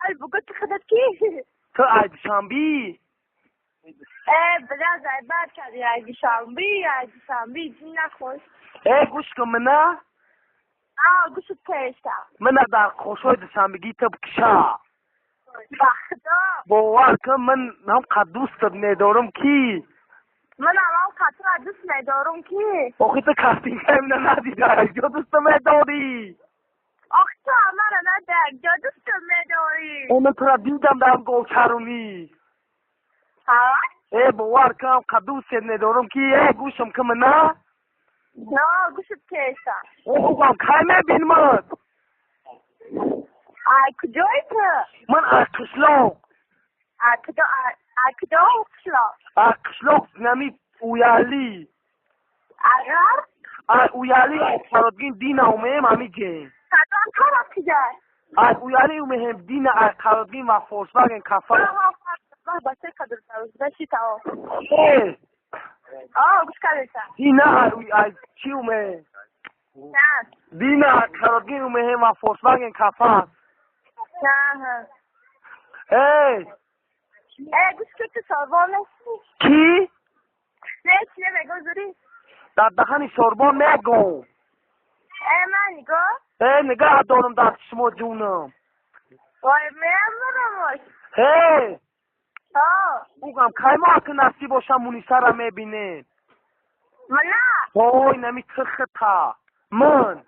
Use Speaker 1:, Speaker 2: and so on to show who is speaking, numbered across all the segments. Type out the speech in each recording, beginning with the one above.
Speaker 1: ای بگو تو خودت کی؟
Speaker 2: تو عید شنبی
Speaker 1: بلا زیبت کردی عید شنبی جون نخوش.
Speaker 2: گوش کن منه
Speaker 1: گوشت کشتم.
Speaker 2: منه در خوشای دوشنبگی تو بکشه
Speaker 1: بخدا
Speaker 2: باور کن من هم قد دوستت ندارم کی
Speaker 1: من الان خطر دوست ندارم کی؟
Speaker 2: آخی تو کستینگ هم ندیده یا دوست نداری
Speaker 1: آخ تو همه رو نده جا دوست نداری.
Speaker 2: من تو را دیدم در گوچرونی باور کن قد دوست ندارم کی گوشم که منه
Speaker 1: نه گوشت کشتم.
Speaker 2: اوگم کمه بین من
Speaker 1: کجایی تو؟
Speaker 2: من قشلاق
Speaker 1: کجا قشلاق؟
Speaker 2: قشلاق نمی اویالی
Speaker 1: اگر؟
Speaker 2: اویالی فرادگین دین اومهم همیگه
Speaker 1: کدام طرف کجا؟
Speaker 2: اویالی اومهم دین فرادگین و فولکسواگن کافه
Speaker 1: باشه کدر سروز بشی تا گوش کردیسا
Speaker 2: دین چی اومه
Speaker 1: نه
Speaker 2: دین فرادگین اومهم و فولکسواگن کافه
Speaker 1: نه گوش که تو ساربان نیستی
Speaker 2: کی؟
Speaker 1: نه چی نمیگو زوری
Speaker 2: در دهنی ساربان نگو
Speaker 1: من نگاه
Speaker 2: نگاه دارم در چشم جونم
Speaker 1: وای میمونم
Speaker 2: اوگم کایما که نصیب باشم مونیسه را میبینه
Speaker 1: من نه
Speaker 2: وای نمی ترختا من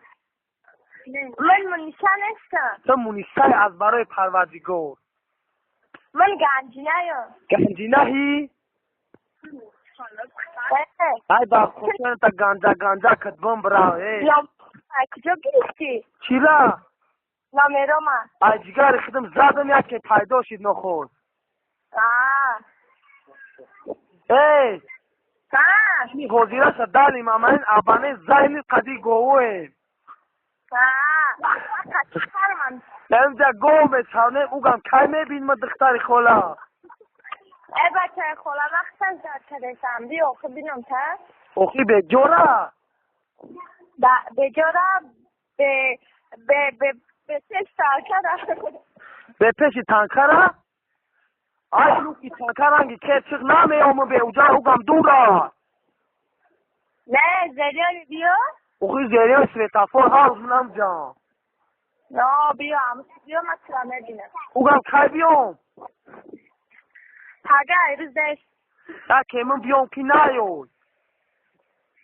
Speaker 1: مونیسه نیستم
Speaker 2: تو مونیسه از برای پروردگار
Speaker 1: من گنجینه
Speaker 2: گنجینهی ای با خوشن تا گنجا کدبم برای
Speaker 1: کجا گرفتی؟
Speaker 2: چی را؟
Speaker 1: نمیرم
Speaker 2: ای جگر خودم زدم یک که پیدا شد نخورد می غزیره شد دالیم اما این ابانه زهنی قدی گوه اینجا گوه میچانه اوگم که میبین ما دختر خولا
Speaker 1: بچه خولا وقتا زد کدیسم بیو خب بینم تا
Speaker 2: اوخی به جورا
Speaker 1: به جورا به سش ترکه
Speaker 2: به پیش تنکره ای لوکی تنکرنگی که چیخ نمی آمو به اوجا اوگم دورا
Speaker 1: نه زریانی بیو
Speaker 2: اوخی زیریان سویتافور حال منم جان
Speaker 1: نه بیو هموش بیو ما چرا نبینم
Speaker 2: اوگم که بیام
Speaker 1: پاگه ایروز دست
Speaker 2: که من بیام کی نیوی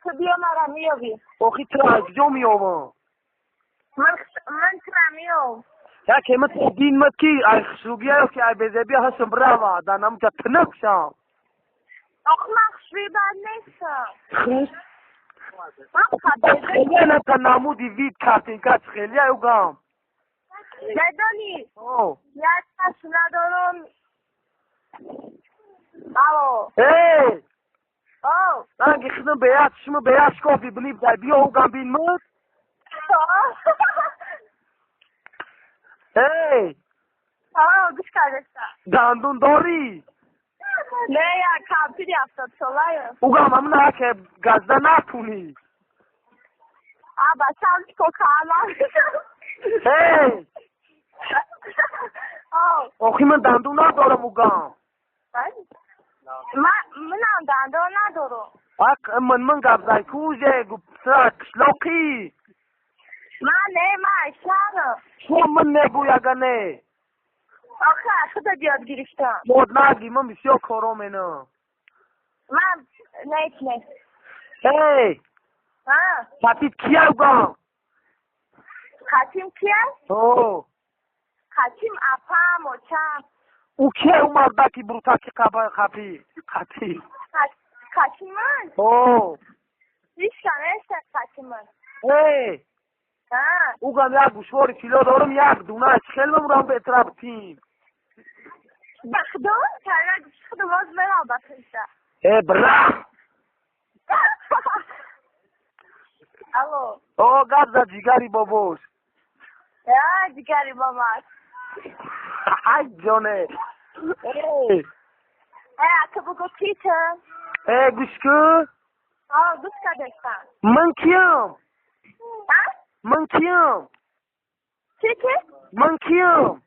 Speaker 1: تو بیو مرا میوی
Speaker 2: اوخی تو از جو میوم
Speaker 1: من چرا میو
Speaker 2: که من تو دین مت کی ای خشوگی ها که ای بزبی هستم براوا دانم که تنک شام
Speaker 1: آخ مخشوی بد نیستم
Speaker 2: خیلی نه تا نمودی وید کارتین کات خیلی اوگم
Speaker 1: ندانی یک کس ندارم
Speaker 2: نگی خودم بیاد شما بیاد شکافی بنیب در بیا اوگم بین مد
Speaker 1: گوش کردستا
Speaker 2: دندون داری
Speaker 1: نه یا کمپیری افتاد سوله
Speaker 2: اوگم همونه که گزده نتونی
Speaker 1: بچه همش کوکانا
Speaker 2: آخی من دندون ندارم اوگم
Speaker 1: منم دندون ندارم
Speaker 2: من گبزای کوزه گفت کشلاقی
Speaker 1: من شهرم
Speaker 2: شو من نگوی اگر نه
Speaker 1: آخه خدا بیاد گرفتم
Speaker 2: مود نگی من بسیار کارم اینه
Speaker 1: من نه
Speaker 2: خطیب کیه اوگم
Speaker 1: خطیم کیه؟ خطیم اپم و چم
Speaker 2: او کیه او مردکی بروتاکی خطیب
Speaker 1: خطیم من؟ هیچ کنه خطیم من
Speaker 2: اوگم یک گوشواری کیلو دارم یک دونه از خیلم رو به اطراف تیم
Speaker 1: بخدا کنه خدا باز برا بخشته
Speaker 2: برا
Speaker 1: الو
Speaker 2: گبزا جیگری بابوش
Speaker 1: جیگری باباش
Speaker 2: های جانه
Speaker 1: اکا بگو پیچم
Speaker 2: گوش که
Speaker 1: گوش کردستم
Speaker 2: من کیم چی؟
Speaker 1: چی؟
Speaker 2: من کیم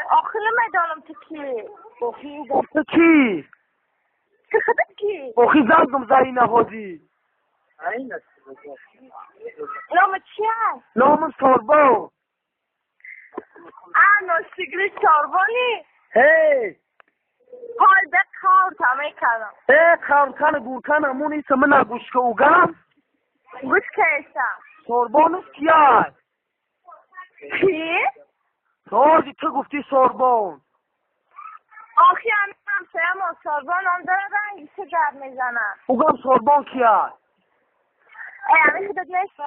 Speaker 1: آخه نمیدانم تو کی.
Speaker 2: تو کی؟
Speaker 1: تو خودت کی؟
Speaker 2: آخی زنگم زنی نهادی.
Speaker 1: نام چی هست؟
Speaker 2: نامم ساربان.
Speaker 1: نوشتگری چاربانی؟
Speaker 2: هی
Speaker 1: حال ده کار تمه کردم.
Speaker 2: کارتن گورتن همون ایسا من نگوش که اوگم
Speaker 1: گوش که ایستم.
Speaker 2: ساربانش کیاد؟
Speaker 1: کی؟
Speaker 2: تازی تو گفتی ساربان.
Speaker 1: آخی هم سیما چاربان هم داره رنگی چه گرد میزنم.
Speaker 2: اوگم ساربان کیاد؟
Speaker 1: همه خودت نیست.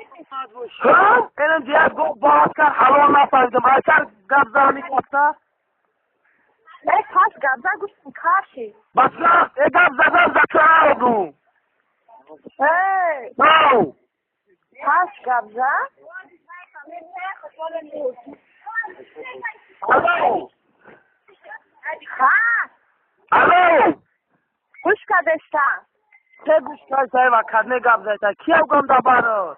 Speaker 2: ها؟ اینم دیگه گفت باز کرد حلال نفردم اکر گب زنی کسته؟
Speaker 1: پس گبزه گوشتم کارشی.
Speaker 2: بس نه گب زدن زکر آدو. نو
Speaker 1: پس گبزه؟
Speaker 2: الو
Speaker 1: ها؟
Speaker 2: الو
Speaker 1: گوش کدشتم.
Speaker 2: چه گوش کردی و کدنه گب زدن کی اوگم دبارد؟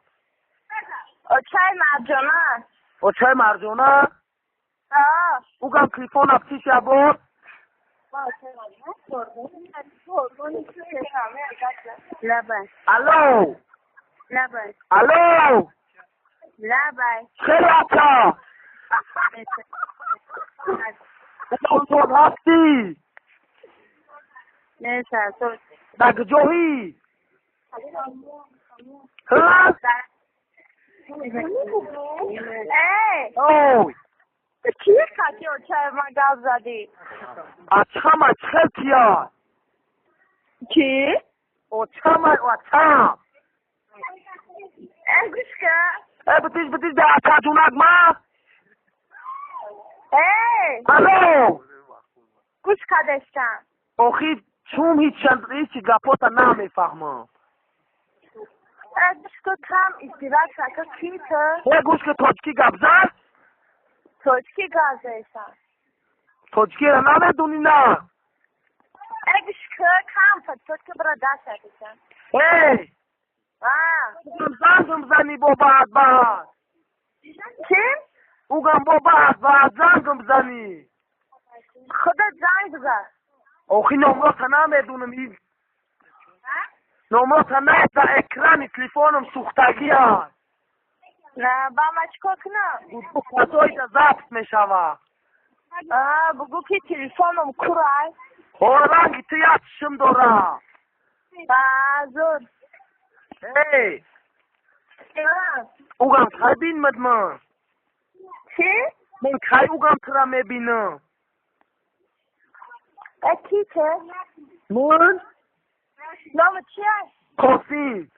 Speaker 1: چای مرجانه.
Speaker 2: او چه مرجونه؟ اوگم تلیفون افتیش یا بود؟
Speaker 1: لبن
Speaker 2: الو
Speaker 1: لبن
Speaker 2: الو
Speaker 1: لبن
Speaker 2: خیلی اتا تو هستی
Speaker 1: نیسته تو
Speaker 2: در کجایی؟ ها؟ اوی
Speaker 1: کی خطی و چای ما گب زدی؟
Speaker 2: اچم اچه کیا
Speaker 1: کی؟
Speaker 2: اچم اچم
Speaker 1: گوش که
Speaker 2: بتیش ده اچه جونک ما الو
Speaker 1: گوش کدشتم.
Speaker 2: آخی چون هیچی گپاتا نمیفهمم.
Speaker 1: گوش که کم استیراد شکر کی تو؟
Speaker 2: گوش که تاچکی گپ زد؟
Speaker 1: توچکی گازشم.
Speaker 2: تاچکی را نمیدونی نه؟
Speaker 1: گوش که کم توچکی برا دست شکشم.
Speaker 2: زنگم زنی با بعد
Speaker 1: چی؟
Speaker 2: اوگم با بعد زنگم زنی
Speaker 1: خودت زنگ بزن.
Speaker 2: آخی نمرات نمیدونم این نمرات نه در اکران تلیفونم سوختگی هست.
Speaker 1: نه با ما چکا کنم؟
Speaker 2: بگو کسایی که ضبط میشوه.
Speaker 1: بگو که تلیفونم کرای.
Speaker 2: رنگی تو یادشم دارم.
Speaker 1: زور.
Speaker 2: اوگم که بین من
Speaker 1: چی؟
Speaker 2: من که اوگم ترا میبینم.
Speaker 1: کی که؟
Speaker 2: من؟
Speaker 1: نام چی هست؟
Speaker 2: قاسم.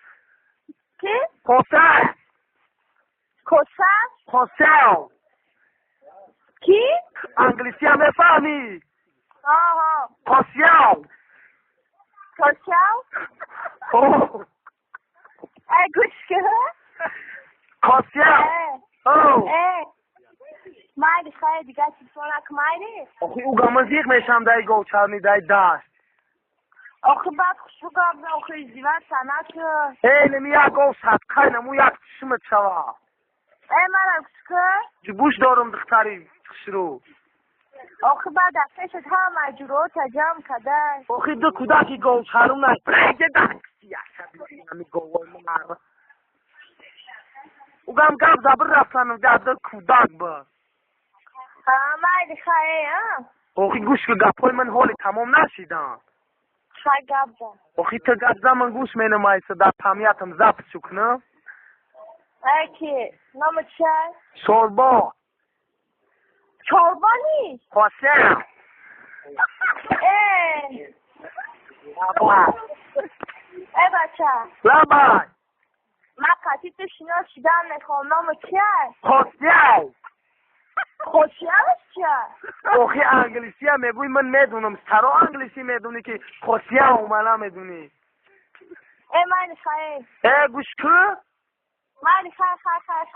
Speaker 1: کی؟
Speaker 2: قاسم.
Speaker 1: کسر؟ کی؟
Speaker 2: انگلیسی هم میفهمی؟ قاسم.
Speaker 1: گوش که؟
Speaker 2: قاسم.
Speaker 1: مایدی خواهی دیگه تلفونک مایدی؟
Speaker 2: آخی اوگم مزیق میشم دای گوچرنی دای دست.
Speaker 1: آخی بعد خوشو گابده آخی زیوان سنک.
Speaker 2: نمی یک گو صدقه نمو یک چشمت شوه.
Speaker 1: من گوش که؟
Speaker 2: جبوش دارم دختری شروع.
Speaker 1: آخی بعد دستشت هم مجروع تجام کده.
Speaker 2: آخی دو کودکی گوچرون نای پرگه دنگسی اکبی نمی گوال ممارا. اوگم گب زبر رفتنم دو کودک با.
Speaker 1: مایدی خواهی
Speaker 2: آخی گوش که گپای من حالی تمام نشیدم.
Speaker 1: خواهی گب زن.
Speaker 2: آخی تو گب زمان گوش می نمایسته در تمیتم زبط شکنم.
Speaker 1: کی؟ نام چی هست؟
Speaker 2: شوربا.
Speaker 1: چوربانی؟
Speaker 2: قاسم.
Speaker 1: بچه
Speaker 2: لبای
Speaker 1: من قطعی تو شیدم میخوام. نام چی هست؟
Speaker 2: قاسم.
Speaker 1: خوشی هست چی هست؟
Speaker 2: آخی انگلیسی هم میگوی من میدونم. سرا انگلیسی میدونی که قاسم اومنا میدونی.
Speaker 1: من خواهی
Speaker 2: گوش که؟
Speaker 1: من خواهی